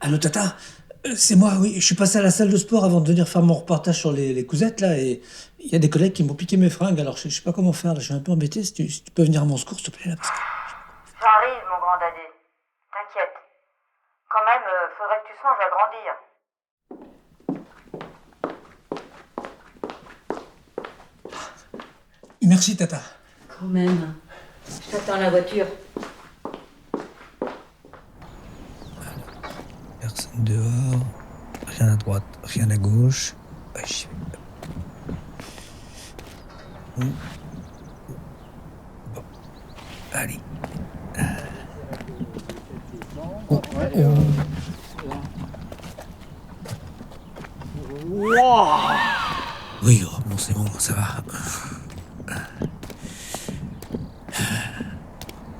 Allô Tata, c'est moi, oui. Je suis passé à la salle de sport avant de venir faire mon reportage sur les cousettes là et il y a des collègues qui m'ont piqué mes fringues, alors je sais pas comment faire là, je suis un peu embêté. Si tu peux venir à mon secours s'il te plaît là parce que... J'arrive, mon grand daddy. T'inquiète. Quand même, faudrait que tu songes à grandir. Merci Tata. Quand même. Je t'attends à la voiture. Personne dehors, rien à droite, rien à gauche. Bon, allez. Oui, oh, bon, c'est bon, ça va.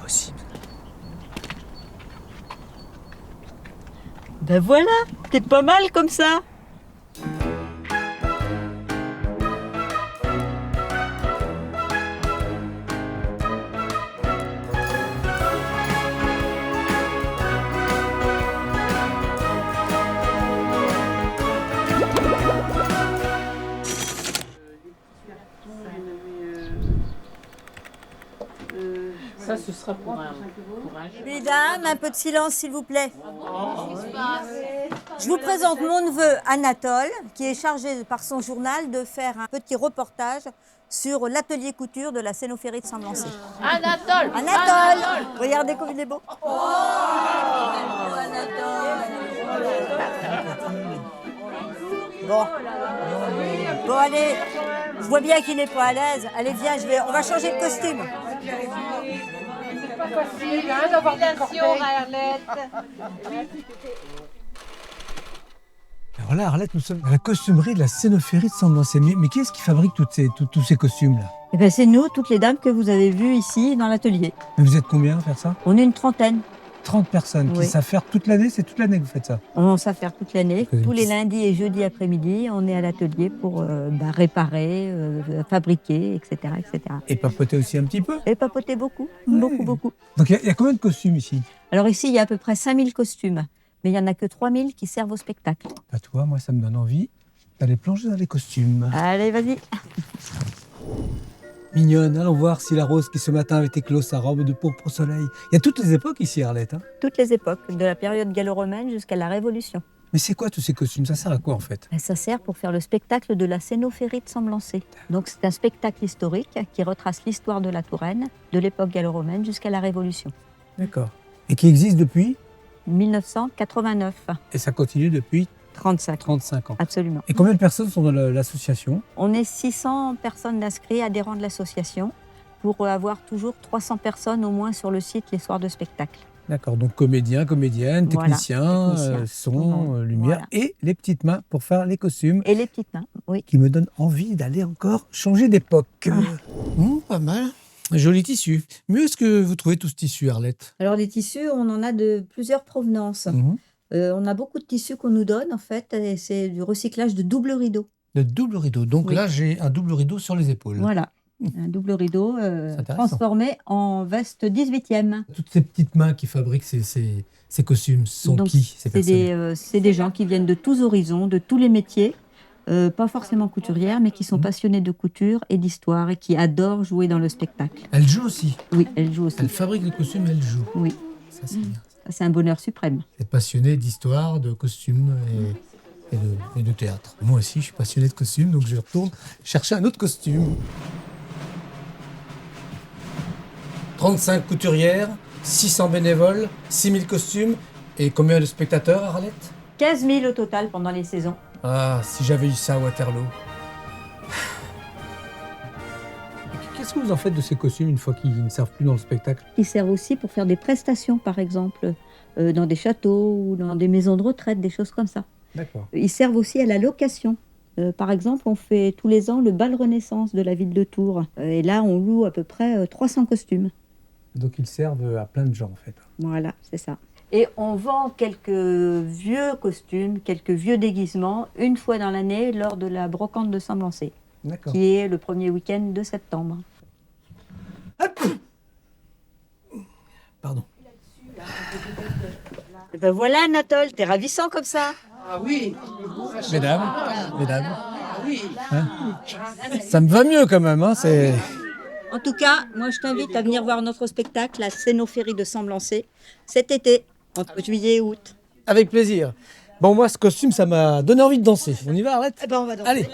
Possible. Ben voilà, t'es pas mal comme ça. Ça, ce sera pour un... Mesdames, un peu de silence s'il vous plaît. Je vous présente mon neveu Anatole, qui est chargé par son journal de faire un petit reportage sur l'atelier couture de la Cénophérie de Semblançay. Anatole! Anatole, regardez comme il est beau. Bon. Bon, allez, je vois bien qu'il n'est pas à l'aise. Allez, viens, on va changer de costume. C'est pas facile, hein, d'avoir des cortèges. Alors là, Arlette, nous sommes à la costumerie de la Cénophérie de Semblançay. Mais qui est-ce qui fabrique tous ces costumes-là? Eh ben, c'est nous, toutes les dames que vous avez vues ici dans l'atelier. Mais vous êtes combien à faire ça? On est une trentaine. 30 personnes qui Oui. savent faire toute l'année? C'est toute l'année que vous faites ça? On sait faire toute l'année. Vous Tous les lundis et jeudis après-midi, on est à l'atelier pour réparer, fabriquer, etc., etc. Et papoter aussi un petit peu? Et papoter beaucoup, Ouais. beaucoup. Donc il y a combien de costumes ici? Alors ici, il y a à peu près 5000 costumes, mais il n'y en a que 3000 qui servent au spectacle. Bah toi, moi ça me donne envie d'aller plonger dans les costumes. Allez, vas-y. Mignonne, allons voir si la rose qui ce matin avait éclos sa robe de pourpre au soleil. Il y a toutes les époques ici, Arlette. Hein. Toutes les époques, de la période gallo-romaine jusqu'à la Révolution. Mais c'est quoi tous ces costumes? Ça sert à quoi en fait? Et ça sert pour faire le spectacle de la Cénophérie de Semblançay. Donc c'est un spectacle historique qui retrace l'histoire de la Touraine, de l'époque gallo-romaine jusqu'à la Révolution. D'accord. Et qui existe depuis? 1989. Et ça continue depuis 35. 35 ans. Absolument. Et combien de personnes sont dans l'association? On est 600 personnes inscrites, adhérents de l'association, pour avoir toujours 300 personnes au moins sur le site les soirs de spectacle. D'accord, donc comédiens, comédiennes, Voilà, techniciens, techniciens. son, lumière Voilà. et les petites mains pour faire les costumes Et les petites mains, oui. qui me donnent envie d'aller encore changer d'époque. Pas mal. Joli tissu. Mais où est-ce que vous trouvez tout ce tissu, Arlette? Alors les tissus, on en a de plusieurs provenances. On a beaucoup de tissus qu'on nous donne en fait, et c'est du recyclage de double rideau. Le double rideau. Donc Oui. là, j'ai un double rideau sur les épaules. Voilà, un double rideau intéressant. transformé en veste 18e. Toutes ces petites mains qui fabriquent ces costumes sont Donc, qui, ces c'est personnes? c'est des gens qui viennent de tous horizons, de tous les métiers, pas forcément couturières, mais qui sont passionnés de couture et d'histoire et qui adorent jouer dans le spectacle. Elle joue aussi. Oui, elles jouent aussi. Elle fabrique les costumes, elle joue. Oui, Ça, c'est bien. c'est un bonheur suprême. Elle est passionnée d'histoire, de costumes et de théâtre. Moi aussi, je suis passionné de costumes, donc je retourne chercher un autre costume. 35 couturières, 600 bénévoles, 6000 costumes. Et combien de spectateurs, Arlette? 15 000 au total pendant les saisons. Ah, si j'avais eu ça à Waterloo. qu'est-ce que vous en faites de ces costumes une fois qu'ils ne servent plus dans le spectacle? Ils servent aussi pour faire des prestations, par exemple, dans des châteaux ou dans des maisons de retraite, des choses comme ça. D'accord. Ils servent aussi à la location. Par exemple, on fait tous les ans le bal Renaissance de la ville de Tours. Et là, on loue à peu près 300 costumes. Donc ils servent à plein de gens en fait. Voilà, c'est ça. Et on vend quelques vieux costumes, quelques vieux déguisements, une fois dans l'année lors de la brocante de Semblançay, D'accord. qui est le premier week-end de septembre. Pardon. Et ben voilà, Anatole, t'es ravissant comme ça. Ah oui. Mesdames. Hein, ça me va mieux quand même, hein, c'est... En tout cas, moi je t'invite à venir voir notre spectacle, la Scénophérie de Semblançay, cet été, entre juillet et août. Avec plaisir. Bon, moi, ce costume, ça m'a donné envie de danser. On y va, arrête? Eh ben on va danser. Allez.